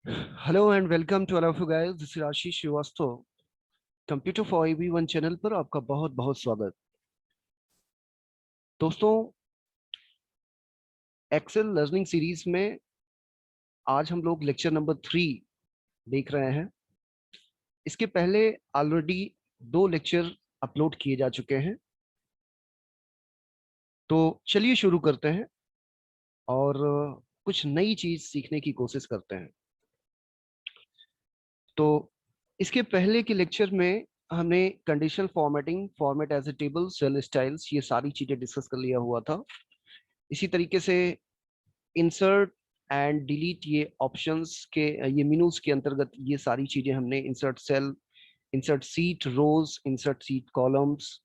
Hello and welcome to all of you guys, this is Ashish Shrivastava. Computer for everyone channel पर आपका बहुत बहुत स्वागत। दोस्तों, एक्सेल लर्निंग सीरीज में आज हम लोग लेक्चर नंबर 3 देख रहे हैं। इसके पहले ऑलरेडी 2 लेक्चर अपलोड किए जा चुके हैं, तो चलिए शुरू करते हैं और कुछ नई चीज सीखने की कोशिश करते हैं। तो इसके पहले के लेक्चर में हमने conditional formatting, format as a table, cell styles, ये सारी चीजें डिस्कस कर लिया हुआ था। इसी तरीके से इंसर्ट एंड डिलीट, ये ऑप्शंस के, ये मेनूज के अंतर्गत ये सारी चीजें हमने इंसर्ट सेल, इंसर्ट सीट रोज, इंसर्ट सीट कॉलम्स,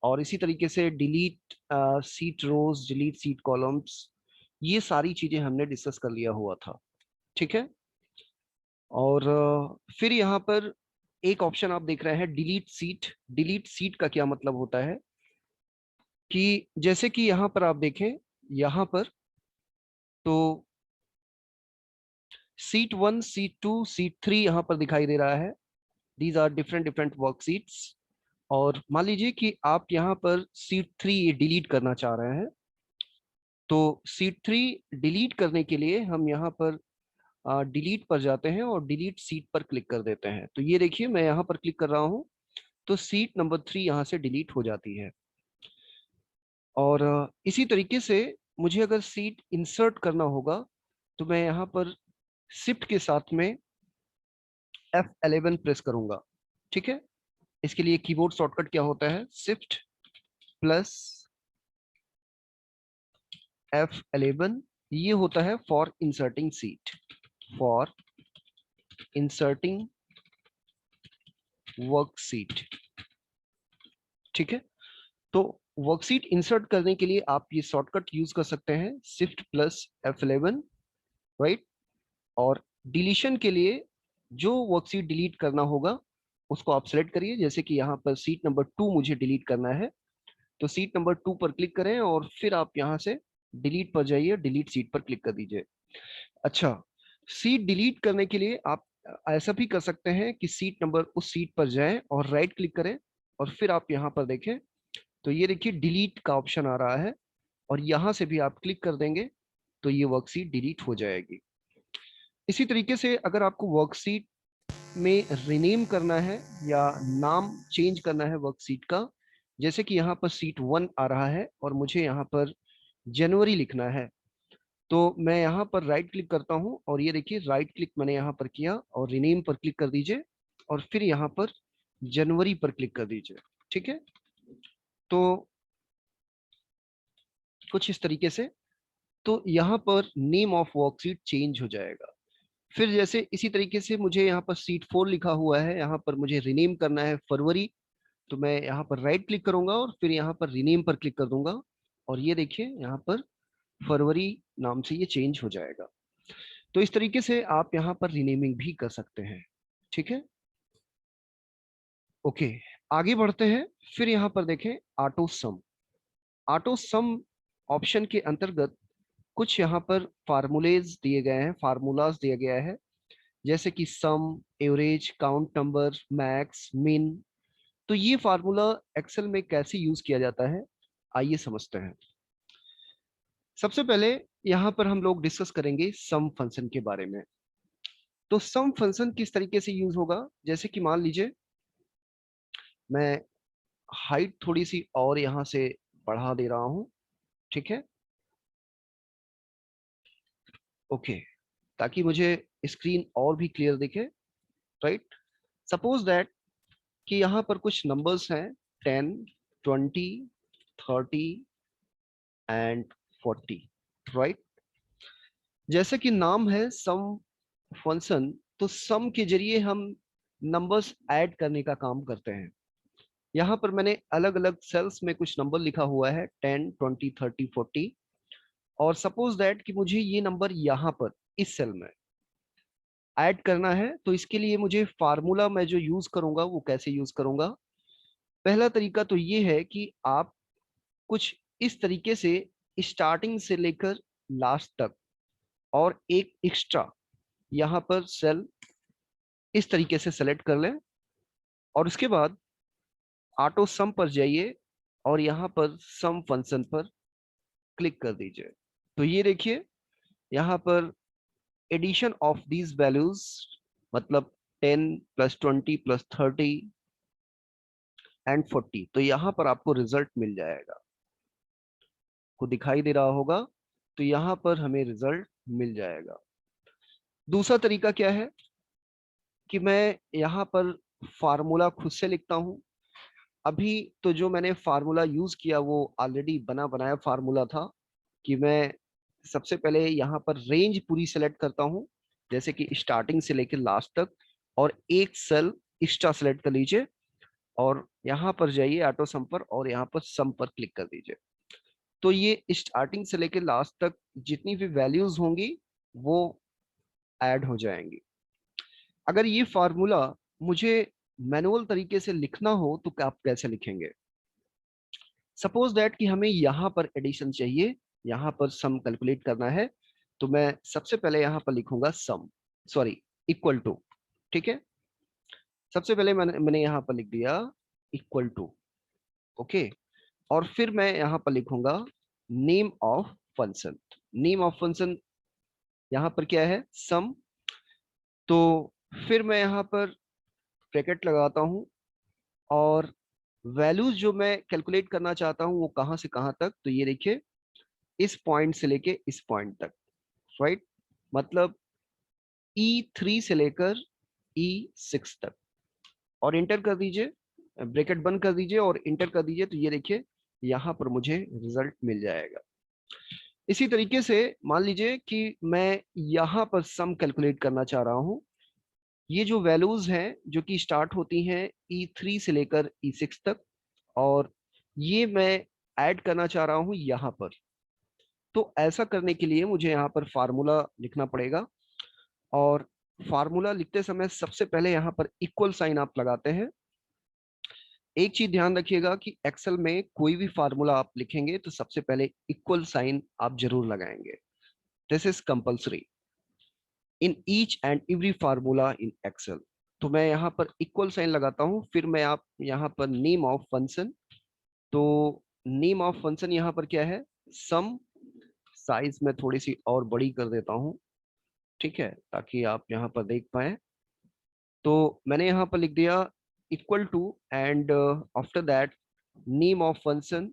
और इसी तरीके से डिलीट सीट रोज, डिलीट सीट कॉलम्स, ये सारी चीजें हमने डिस्कस कर लिया हुआ था। ठीक है। और फिर यहाँ पर एक ऑप्शन आप देख रहे हैं, डिलीट सीट। डिलीट सीट का क्या मतलब होता है कि जैसे कि यहाँ पर आप देखें, यहाँ पर तो सीट 1, सीट 2, सीट 3 यहाँ पर दिखाई दे रहा है। These are different different worksheets. और मान लीजिए कि आप यहाँ पर सीट 3 ये डिलीट करना चाह रहे हैं, तो सीट 3 डिलीट करने के लिए हम यहाँ पर डिलीट पर जाते हैं और डिलीट सीट पर क्लिक कर देते हैं। तो ये देखिए, मैं यहाँ पर क्लिक कर रहा हूँ तो सीट नंबर 3 यहाँ से डिलीट हो जाती है। और इसी तरीके से मुझे अगर सीट इंसर्ट करना होगा तो मैं यहाँ पर शिफ्ट के साथ में F11 प्रेस करूंगा। ठीक है। इसके लिए कीबोर्ड शॉर्टकट क्या होता है, शिफ्ट प्लस F11। ये होता है for inserting seat, for inserting worksheet. ठीक है। तो वर्कशीट इंसर्ट करने के लिए आप ये शॉर्टकट यूज कर सकते हैं, शिफ्ट प्लस F11, राइट। और डिलीशन के लिए जो वर्कशीट डिलीट करना होगा उसको आप सेलेक्ट करिए। जैसे कि यहाँ पर सीट नंबर 2 मुझे डिलीट करना है, तो सीट नंबर 2 पर क्लिक करें और फिर आप यहाँ से डिलीट पर जाइए, डिलीट सीट पर क्लिक कर दीजिए। अच्छा, सीट डिलीट करने के लिए आप ऐसा भी कर सकते हैं कि सीट नंबर, उस सीट पर जाएं और राइट क्लिक करें और फिर आप यहाँ पर देखें तो ये देखिए डिलीट का ऑप्शन आ रहा है, और यहाँ से भी आप क्लिक कर देंगे तो ये वर्कशीट डिलीट हो जाएगी। इसी तरीके से अगर आपको वर्कशीट में रिनेम करना है या नाम चेंज करना है वर्कशीट का, जैसे कि यहाँ पर सीट 1 आ रहा है और मुझे यहाँ पर जनवरी लिखना है, तो मैं यहाँ पर राइट क्लिक करता हूँ और ये देखिए राइट क्लिक मैंने यहाँ पर किया और रिनेम पर क्लिक कर दीजिए और फिर यहाँ पर जनवरी पर क्लिक कर दीजिए। ठीक है। तो कुछ इस तरीके से, तो यहाँ पर नेम ऑफ वर्कशीट चेंज हो जाएगा। फिर जैसे इसी तरीके से मुझे यहाँ पर सीट 4 लिखा हुआ है, यहाँ पर मुझे रिनेम करना है फरवरी, तो मैं यहाँ पर राइट क्लिक करूंगा और फिर यहाँ पर रिनेम पर क्लिक कर दूंगा और ये देखिए यहाँ पर फरवरी नाम से ये चेंज हो जाएगा। तो इस तरीके से आप यहाँ पर रिनेमिंग भी कर सकते हैं। ठीक है। ओके, आगे बढ़ते हैं। फिर यहाँ पर देखें ऑटो सम। ऑटो सम ऑप्शन के अंतर्गत कुछ यहाँ पर फार्मूलेज दिए गए हैं, फार्मूलाज दिया गया है, जैसे कि सम, एवरेज, काउंट नंबर, मैक्स, मिन। तो ये फार्मूला एक्सेल में कैसे यूज किया जाता है, आइए समझते हैं। सबसे पहले यहाँ पर हम लोग डिस्कस करेंगे सम फंक्शन के बारे में। तो सम फंक्शन किस तरीके से यूज होगा, जैसे कि मान लीजिए मैं हाइट थोड़ी सी और यहाँ से बढ़ा दे रहा हूँ। ठीक है। ओके, ताकि मुझे स्क्रीन और भी क्लियर दिखे, राइट। सपोज दैट कि यहाँ पर कुछ नंबर्स हैं, 10, 20, 30 एंड 40, राइट। जैसे कि नाम है सम फंक्शन, तो सम के जरिए हम नंबर्स ऐड करने का काम करते हैं। यहाँ पर मैंने अलग अलग सेल्स में कुछ नंबर लिखा हुआ है, 10, 20, 30, 40। और सपोज दैट कि मुझे ये नंबर यहाँ पर इस सेल में ऐड करना है, तो इसके लिए मुझे फार्मूला मैं जो यूज करूंगा वो कैसे यूज करूंगा। पहला तरीका तो ये है कि आप कुछ इस तरीके से स्टार्टिंग से लेकर लास्ट तक और एक एक्स्ट्रा यहाँ पर सेल इस तरीके से सेलेक्ट कर लें और उसके बाद ऑटो सम पर जाइए और यहाँ पर सम फंक्शन पर क्लिक कर दीजिए। तो ये देखिए यहाँ पर एडिशन ऑफ दीज वैल्यूज, मतलब 10 प्लस 20 प्लस 30 एंड 40, तो यहाँ पर आपको रिजल्ट मिल जाएगा, को दिखाई दे रहा होगा। तो यहाँ पर हमें रिजल्ट मिल जाएगा। दूसरा तरीका क्या है कि मैं यहाँ पर फार्मूला खुद से लिखता हूँ। अभी तो जो मैंने फार्मूला यूज किया वो ऑलरेडी बना बनाया फार्मूला था, कि मैं सबसे पहले यहाँ पर रेंज पूरी सेलेक्ट करता हूँ, जैसे कि स्टार्टिंग से लेकर लास्ट तक, और एक सेल एक्स्ट्रा सेलेक्ट कर लीजिए और यहाँ पर जाइए ऑटो सम पर और यहाँ पर सम पर क्लिक कर दीजिए। तो ये स्टार्टिंग से लेकर लास्ट तक जितनी भी वैल्यूज होंगी वो ऐड हो जाएंगी। अगर ये फार्मूला मुझे मैनुअल तरीके से लिखना हो तो आप कैसे लिखेंगे? सपोज दैट कि हमें यहाँ पर एडिशन चाहिए, यहाँ पर सम कैलकुलेट करना है, तो मैं सबसे पहले यहाँ पर लिखूंगा सम, सॉरी, इक्वल टू। ठीक है, सबसे पहले मैंने यहाँ पर लिख दिया इक्वल टू। ओके, और फिर मैं यहाँ पर लिखूंगा name of function. Name of function यहाँ पर क्या है? सम। तो फिर मैं यहाँ पर ब्रैकेट लगाता हूँ और वैल्यूज जो मैं कैलकुलेट करना चाहता हूँ वो कहाँ से कहाँ तक, तो ये देखिए इस पॉइंट से लेके इस पॉइंट तक, राइट? मतलब E3 से लेकर E6 तक, और इंटर कर दीजिए, ब्रैकेट बंद कर दीजिए और इंटर कर दीजिए। तो ये देखिए यहाँ पर मुझे रिजल्ट मिल जाएगा। इसी तरीके से मान लीजिए कि मैं यहाँ पर सम कैलकुलेट करना चाह रहा हूँ। ये जो वैल्यूज हैं जो कि स्टार्ट होती हैं E3 से लेकर E6 तक, और ये मैं ऐड करना चाह रहा हूँ यहाँ पर। तो ऐसा करने के लिए मुझे यहाँ पर फार्मूला लिखना पड़ेगा, और फार्मूला लिखते समय सबसे पहले यहाँ पर इक्वल साइन आप लगाते हैं। एक चीज ध्यान रखिएगा कि एक्सेल में कोई भी फार्मूला आप लिखेंगे तो सबसे पहले इक्वल साइन आप जरूर लगाएंगे। This is compulsory in each and every formula in Excel. तो मैं यहाँ पर इक्वल साइन लगाता हूँ, फिर मैं आप यहाँ पर नेम ऑफ फंक्शन, तो नेम ऑफ फंक्शन यहाँ पर क्या है? सम। साइज में थोड़ी सी और बड़ी कर देता हूँ, ठीक है, ताकि आप यहाँ पर देख पाए। तो मैंने यहाँ पर लिख दिया equal to and after that name of function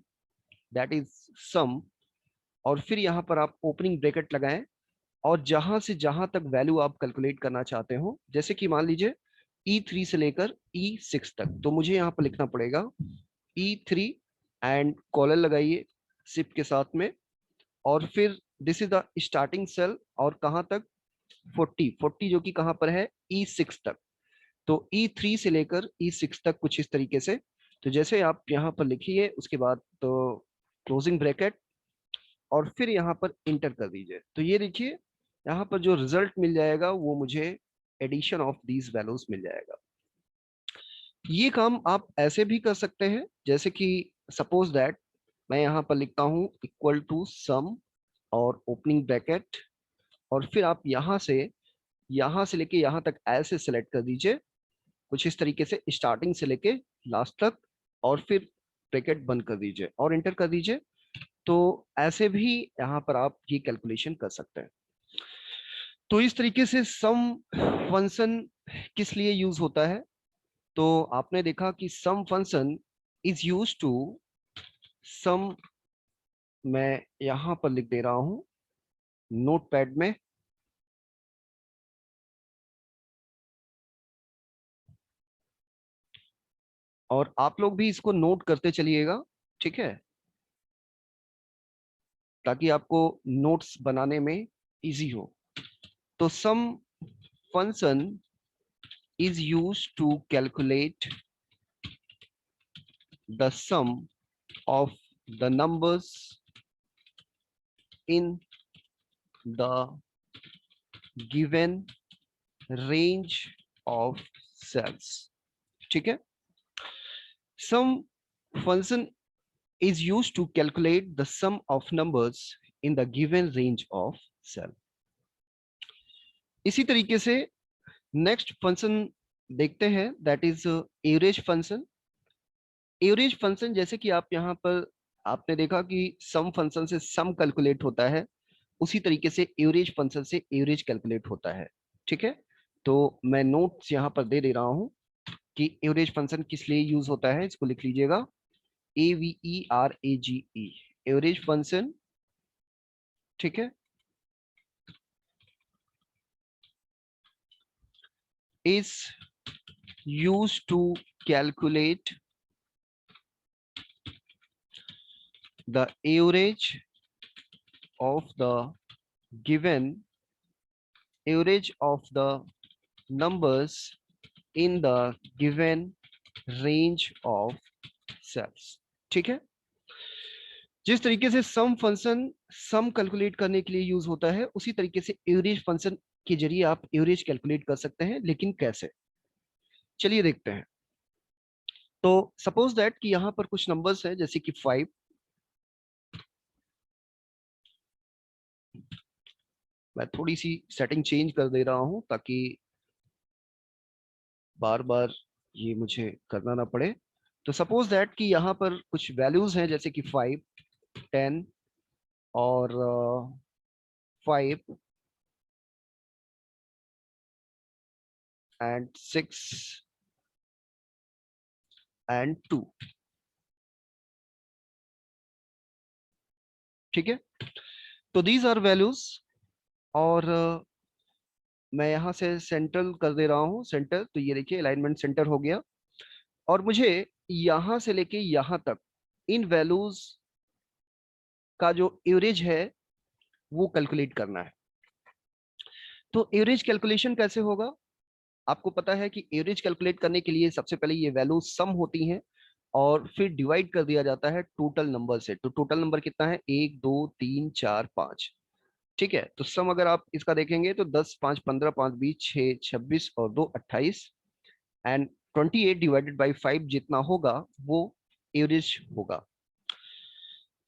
that is sum, और फिर यहाँ पर आप ओपनिंग ब्रैकेट लगाएं और जहां से जहां तक वैल्यू आप कैलकुलेट करना चाहते हो, जैसे कि मान लीजिए E3 से लेकर E6 तक, तो मुझे यहाँ पर लिखना पड़ेगा E3 एंड कॉलर लगाइए शिफ्ट के साथ में, और फिर this is the starting cell, और कहाँ तक? 40 जो कि कहाँ पर है? E6 तक। तो E3 से लेकर E6 तक कुछ इस तरीके से। तो जैसे आप यहाँ पर लिखिए उसके बाद तो क्लोजिंग ब्रैकेट और फिर यहाँ पर इंटर कर दीजिए। तो ये देखिए यहाँ पर जो रिजल्ट मिल जाएगा वो मुझे एडिशन ऑफ दीज वैल्यूज मिल जाएगा। ये काम आप ऐसे भी कर सकते हैं, जैसे कि सपोज दैट मैं यहाँ पर लिखता हूँ इक्वल टू सम और ओपनिंग ब्रैकेट, और फिर आप यहाँ से लेके यहाँ तक ऐसे सेलेक्ट कर दीजिए कुछ इस तरीके से, स्टार्टिंग से लेके लास्ट तक, और फिर ब्रैकेट बंद कर दीजिए और इंटर कर दीजिए। तो ऐसे भी यहाँ पर आप ये कैलकुलेशन कर सकते हैं। तो इस तरीके से सम फंक्शन किस लिए यूज होता है? तो आपने देखा कि सम function is use to some, मैं यहाँ पर लिख दे रहा हूँ नोटपैड में, और आप लोग भी इसको नोट करते चलिएगा, ठीक है, ताकि आपको नोट्स बनाने में इजी हो। तो सम function is used to calculate the sum of the numbers in the given range of cells। ठीक है, sum function is used to calculate the sum of numbers in the given range of cell। इसी तरीके से next function देखते हैं, that is average function. Average function जैसे कि आप यहाँ पर आपने देखा कि सम फंक्शन से सम कैलकुलेट होता है, उसी तरीके से एवरेज फंक्शन से एवरेज कैलकुलेट होता है। ठीक है, तो मैं नोट्स यहाँ पर दे दे रहा हूँ कि एवरेज फंक्शन किस लिए यूज होता है, इसको लिख लीजिएगा, AVERAGE, एवरेज फंक्शन। ठीक है, is used to calculate the average of the given average of the numbers in the given range of cells। ठीक है, जिस तरीके से सम फंक्शन सम कैलकुलेट करने के लिए यूज होता है, उसी तरीके से एवरेज फंक्शन के जरिए आप एवरेज कैलकुलेट कर सकते हैं, लेकिन कैसे, चलिए देखते हैं। तो सपोज दैट कि यहां पर कुछ नंबर्स है जैसे कि 5, मैं थोड़ी सी सेटिंग चेंज कर दे रहा हूं ताकि बार बार ये मुझे करना ना पड़े। तो सपोज दैट कि यहाँ पर कुछ वैल्यूज हैं जैसे कि 5, 10 और 5 एंड 6 एंड 2। ठीक है, तो दीज आर वैल्यूज, और मैं यहाँ से सेंट्रल कर दे रहा हूँ, सेंटर। तो ये देखिए अलाइनमेंट सेंटर हो गया, और मुझे यहाँ से लेके यहाँ तक इन वैल्यूज का जो एवरेज है वो कैलकुलेट करना है। तो एवरेज कैलकुलेशन कैसे होगा, आपको पता है कि एवरेज कैलकुलेट करने के लिए सबसे पहले ये वैल्यू सम होती हैं, और फिर डिवाइड कर दिया जाता है टोटल नंबर से। तो टोटल नंबर कितना है, 1 2 3 4 5। ठीक है, तो सम अगर आप इसका देखेंगे तो 10 5 15 5 20 6 26 और 2 28, एंड 28 डिवाइडेड बाई 5 जितना होगा वो एवरेज होगा।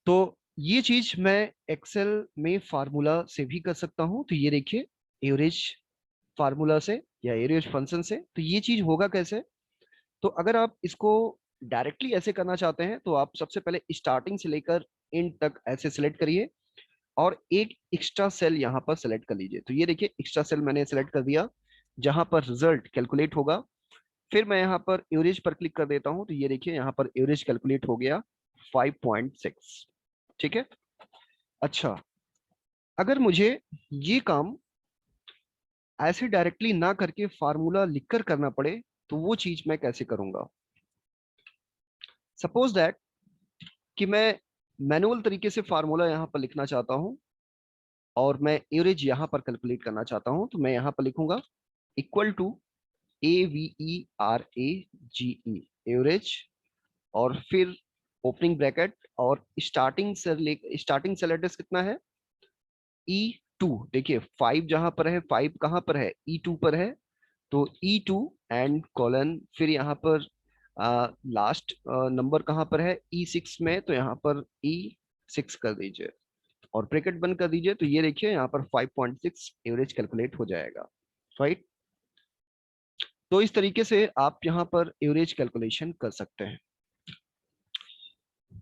तो ये चीज मैं एक्सेल में फार्मूला से भी कर सकता हूं। तो ये देखिए एवरेज फार्मूला से या एवरेज फंक्शन से, तो ये चीज होगा कैसे। तो अगर आप इसको डायरेक्टली ऐसे करना चाहते हैं तो आप सबसे पहले स्टार्टिंग से लेकर एंड तक ऐसे सिलेक्ट करिए, और एक एक्स्ट्रा सेल यहाँ पर सेलेक्ट कर लीजिए। तो ये देखिए एक्स्ट्रा सेल मैंने सेलेक्ट कर दिया जहां पर रिजल्ट कैलकुलेट होगा। फिर मैं यहाँ पर एवरेज पर क्लिक कर देता हूं, तो ये देखिए यहाँ पर एवरेज कैलकुलेट हो गया 5.6। ठीक है, अच्छा, अगर मुझे ये काम ऐसे डायरेक्टली ना करके फार्मूला लिखकर करना पड़े, तो वो चीज मैं कैसे करूंगा। सपोज दैट कि मैं मैनुअल तरीके से फार्मूला यहाँ पर लिखना चाहता हूँ, और मैं एवरेज यहाँ पर कैलकुलेट करना चाहता हूँ। तो मैं यहाँ पर लिखूंगा इक्वल टू AVERAGE, एवरेज, और फिर ओपनिंग ब्रैकेट, और स्टार्टिंग सेल एड्रेस कितना है, E2। देखिए 5 जहां पर है, 5 कहां पर है, E2 पर है। तो E2 एंड कॉलन, फिर यहाँ पर लास्ट नंबर कहाँ पर है, E6 में, तो यहाँ पर E6 कर दीजिए और ब्रैकेट बंद कर दीजिए। तो ये देखिए यहाँ पर 5.6 एवरेज कैलकुलेट हो जाएगा, राइट। तो इस तरीके से आप यहाँ पर एवरेज कैलकुलेशन कर सकते हैं।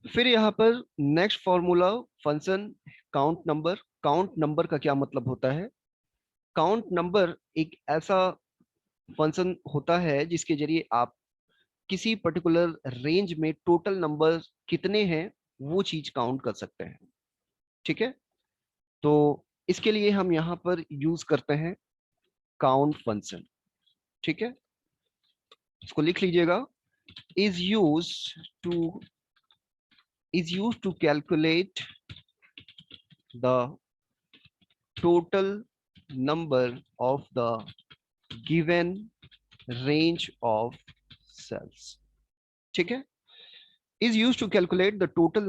फिर यहाँ पर next formula function count number. Count number का क्या मतलब होता है, काउंट नंबर एक ऐसा फंक्शन होता है जिसके जरिए आप किसी पर्टिकुलर रेंज में टोटल नंबर कितने हैं वो चीज काउंट कर सकते हैं। ठीक है, तो इसके लिए हम यहाँ पर यूज करते हैं काउंट फंक्शन। ठीक है, इसको लिख लीजिएगा, is use to calculate the total number of the given range of cells. ठीक है, is use to calculate the total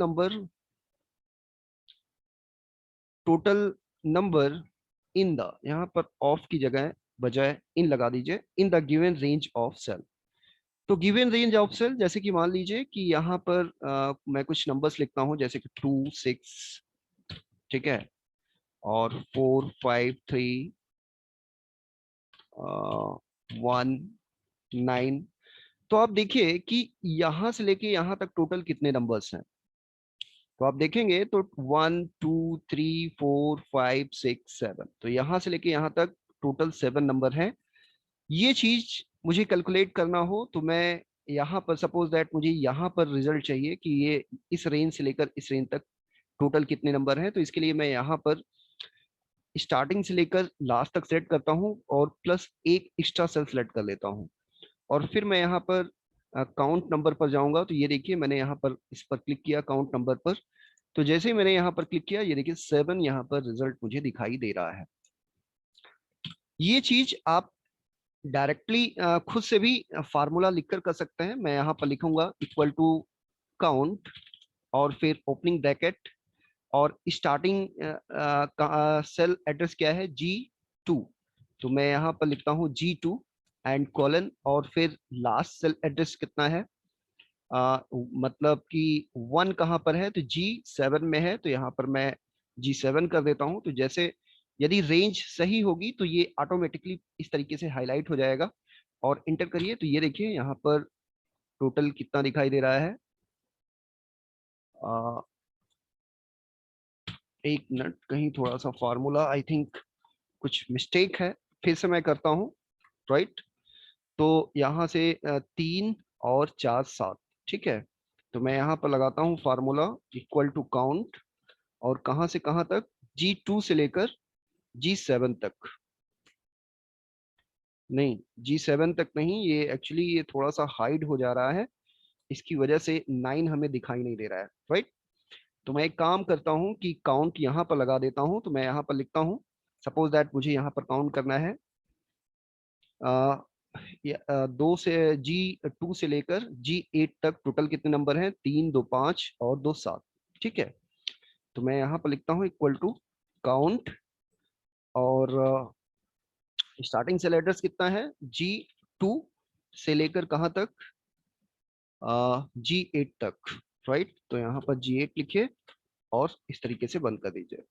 number in the, यहाँ पर ऑफ की जगह बजाय इन लगा दीजिए, in the given range of cell. तो गिवन रेंज ऑफ सेल जैसे कि मान लीजिए कि यहाँ पर मैं कुछ नंबर्स लिखता हूँ जैसे कि 2 6, ठीक है, और 4 5 3 1 9। तो आप देखिए कि यहां से लेके यहां तक टोटल कितने नंबर्स हैं। तो आप देखेंगे तो 1 2 3 4 5 6 7, तो यहां से लेके यहां तक टोटल 7 नंबर है। ये चीज मुझे कैलकुलेट करना हो तो मैं यहाँ पर सपोज दैट मुझे यहाँ पर रिजल्ट चाहिए कि ये इस रेंज से लेकर इस रेंज तक टोटल कितने नंबर हैं। तो इसके लिए मैं यहाँ पर स्टार्टिंग से लेकर लास्ट तक सेलेक्ट करता हूँ और प्लस एक एक्स्ट्रा सेल सेलेक्ट कर लेता हूँ। और फिर मैं यहाँ पर काउंट नंबर पर जाऊंगा। तो ये देखिए मैंने यहाँ पर इस पर क्लिक किया काउंट नंबर पर। तो जैसे ही मैंने यहाँ पर क्लिक किया ये देखिए 7 यहाँ पर रिजल्ट मुझे दिखाई दे रहा है। ये चीज आप डायरेक्टली खुद से भी फार्मूला लिखकर कर सकते हैं। मैं यहाँ पर लिखूंगा इक्वल टू काउंट और फिर ओपनिंग ब्रैकेट और स्टार्टिंग सेल एड्रेस क्या है G2। तो मैं यहाँ पर लिखता हूँ G2 एंड कॉलन और फिर लास्ट सेल एड्रेस कितना है, मतलब कि 1 कहाँ पर है तो G7 में है। तो यहाँ पर मैं G7 कर देता हूँ। तो जैसे यदि रेंज सही होगी तो ये ऑटोमेटिकली इस तरीके से हाईलाइट हो जाएगा। और इंटर करिए तो ये देखिए यहाँ पर टोटल कितना दिखाई दे रहा है। आ, एक मिनट, कहीं थोड़ा सा फार्मूला आई थिंक कुछ मिस्टेक है, फिर से मैं करता हूँ। राइट, तो यहाँ से 3 और 4 7, ठीक है। तो मैं यहाँ पर लगाता हूँ फार्मूला इक्वल टू काउंट और कहाँ से कहाँ तक, G2 से लेकर G7 तक। नहीं, G7 तक नहीं, ये एक्चुअली ये थोड़ा सा हाइड हो जा रहा है, इसकी वजह से 9 हमें दिखाई नहीं दे रहा है। राइट, तो मैं एक काम करता हूँ कि काउंट यहाँ पर लगा देता हूँ। तो मैं यहाँ पर लिखता हूँ सपोज दैट मुझे यहाँ पर काउंट करना है 2 से लेकर G8 तक टोटल कितने नंबर हैं, 3 2 5 और 2 7, ठीक है। तो मैं यहाँ पर लिखता हूँ इक्वल टू काउंट और स्टार्टिंग सेल एड्रेस कितना है G2 से लेकर कहाँ तक G8 तक। राइट, तो यहाँ पर G8 लिखिए और इस तरीके से बंद कर दीजिए।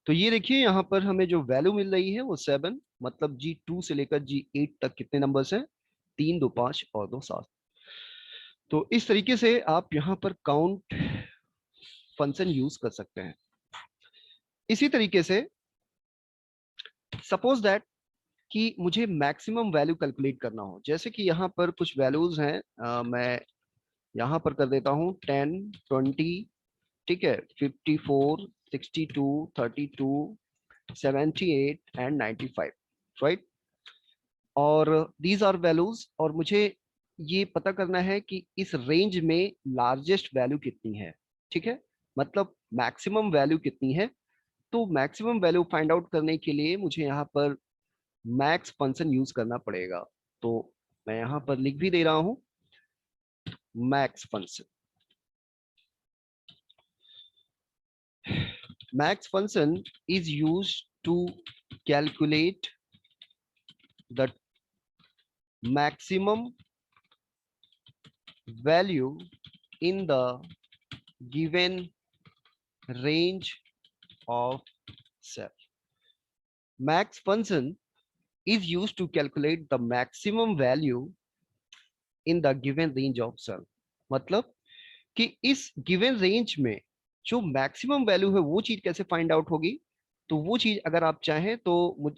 तो ये देखिए यहाँ पर हमें जो वैल्यू मिल रही है वो 7, मतलब G2 से लेकर G8 तक कितने नंबर्स हैं, 3 2 5 और 2 7। तो इस तरीके से आप यहाँ पर काउंट फंक्शन यूज कर सकते हैं। इसी तरीके से सपोज दैट कि मुझे मैक्सिमम वैल्यू कैलकुलेट करना हो, जैसे कि यहाँ पर कुछ वैल्यूज हैं, मैं यहाँ पर कर देता हूँ 10 20, ठीक है, 54 62 32 78 एंड 95। राइट, और दीज आर वैल्यूज और मुझे ये पता करना है कि इस रेंज में लार्जेस्ट वैल्यू कितनी है, ठीक है, मतलब मैक्सिमम वैल्यू कितनी है। तो मैक्सिमम वैल्यू फाइंड आउट करने के लिए मुझे यहाँ पर मैक्स फंक्शन यूज करना पड़ेगा। तो मैं यहाँ पर लिख भी दे रहा हूँ max function. Max function is use to calculate the maximum value in the given range of cell. Max function is used to calculate the maximum value in the given range of cell. मतलब कि इस given range में जो maximum value है वो चीज कैसे find out होगी। तो वो चीज अगर आप चाहें तो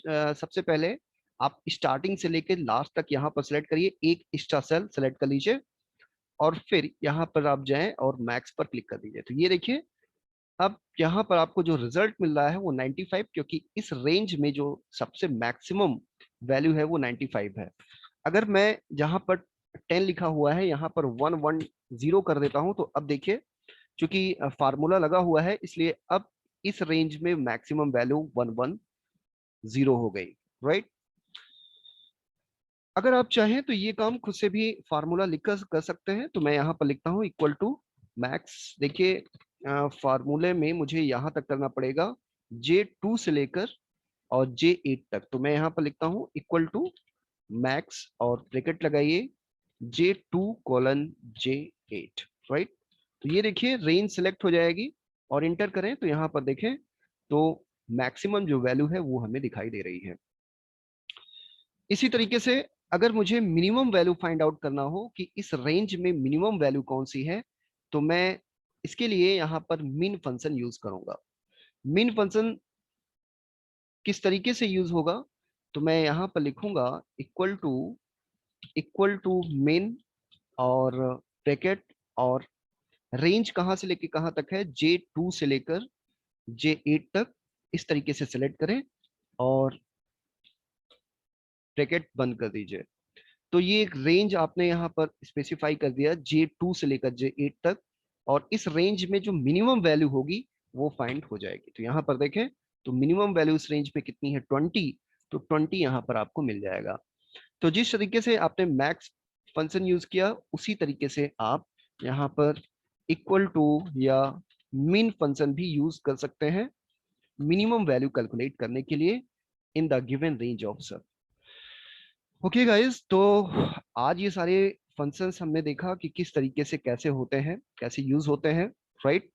सबसे पहले आप स्टार्टिंग से लेकर लास्ट तक यहाँ पर सिलेक्ट करिए, एक एक्स्ट्रा सेल सेलेक्ट कर लीजिए और फिर यहाँ पर आप जाएं और मैक्स पर क्लिक कर दीजिए। तो ये देखिए अब यहाँ पर आपको जो रिजल्ट मिल रहा है वो 95, क्योंकि इस रेंज में जो सबसे मैक्सिमम वैल्यू है वो 95 है। अगर मैं जहाँ पर 10 लिखा हुआ है यहाँ पर 110 कर देता हूँ, तो अब देखिए चूंकि फार्मूला लगा हुआ है इसलिए अब इस रेंज में मैक्सिमम वैल्यू 110 हो गई। राइट, अगर आप चाहें तो ये काम खुद से भी फार्मूला लिखकर कर सकते हैं। तो मैं यहाँ पर लिखता हूँ इक्वल टू मैक्स। देखिए फार्मूले में मुझे यहाँ तक करना पड़ेगा J2 से लेकर और J8 तक। तो मैं यहाँ पर लिखता हूँ इक्वल टू मैक्स और ब्रैकेट लगाइए J2 कोलन J8। राइट, तो ये देखिए रेंज सिलेक्ट हो जाएगी और इंटर करें तो यहाँ पर देखें तो मैक्सिमम जो वैल्यू है वो हमें दिखाई दे रही है। इसी तरीके से अगर मुझे मिनिमम वैल्यू फाइंड आउट करना हो कि इस रेंज में मिनिमम वैल्यू कौन सी है, तो मैं इसके लिए यहाँ पर मिन फंक्शन यूज करूंगा। मिन फंक्शन किस तरीके से यूज होगा, तो मैं यहाँ पर लिखूंगा इक्वल टू मिन और ब्रैकेट, और रेंज कहाँ से लेके कहाँ तक है, J2 से लेकर J8 तक, इस तरीके से सिलेक्ट करें और ब्रैकेट बंद कर दीजिए। तो ये एक रेंज आपने यहाँ पर स्पेसिफाई कर दिया J2 से लेकर J8 तक, और इस रेंज में जो मिनिमम वैल्यू होगी वो फाइंड हो जाएगी। तो यहाँ पर देखें तो मिनिमम वैल्यू इस रेंज में कितनी है, 20, तो 20 यहाँ पर आपको मिल जाएगा। तो जिस तरीके से आपने मैक्स फंक्शन यूज किया, उसी तरीके से आप यहाँ पर इक्वल टू या मिन फंक्शन भी यूज कर सकते हैं मिनिमम वैल्यू कैलकुलेट करने के लिए इन द गिवन रेंज ऑफ सब। ओके गाइस, तो आज ये सारे फंक्शंस हमने देखा कि किस तरीके से कैसे होते हैं, कैसे यूज होते हैं, राइट।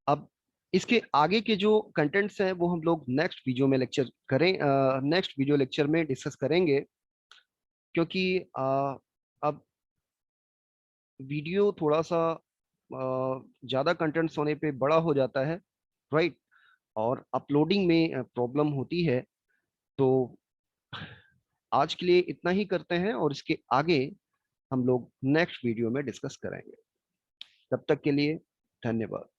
अब इसके आगे के जो कंटेंट्स हैं वो हम लोग नेक्स्ट वीडियो में लेक्चर करें, नेक्स्ट वीडियो लेक्चर में डिस्कस करेंगे, क्योंकि अब वीडियो थोड़ा सा ज़्यादा कंटेंट्स होने पे बड़ा हो जाता है, राइट, और अपलोडिंग में प्रॉब्लम होती है। तो आज के लिए इतना ही करते हैं, और इसके आगे हम लोग नेक्स्ट वीडियो में डिस्कस करेंगे। तब तक के लिए धन्यवाद।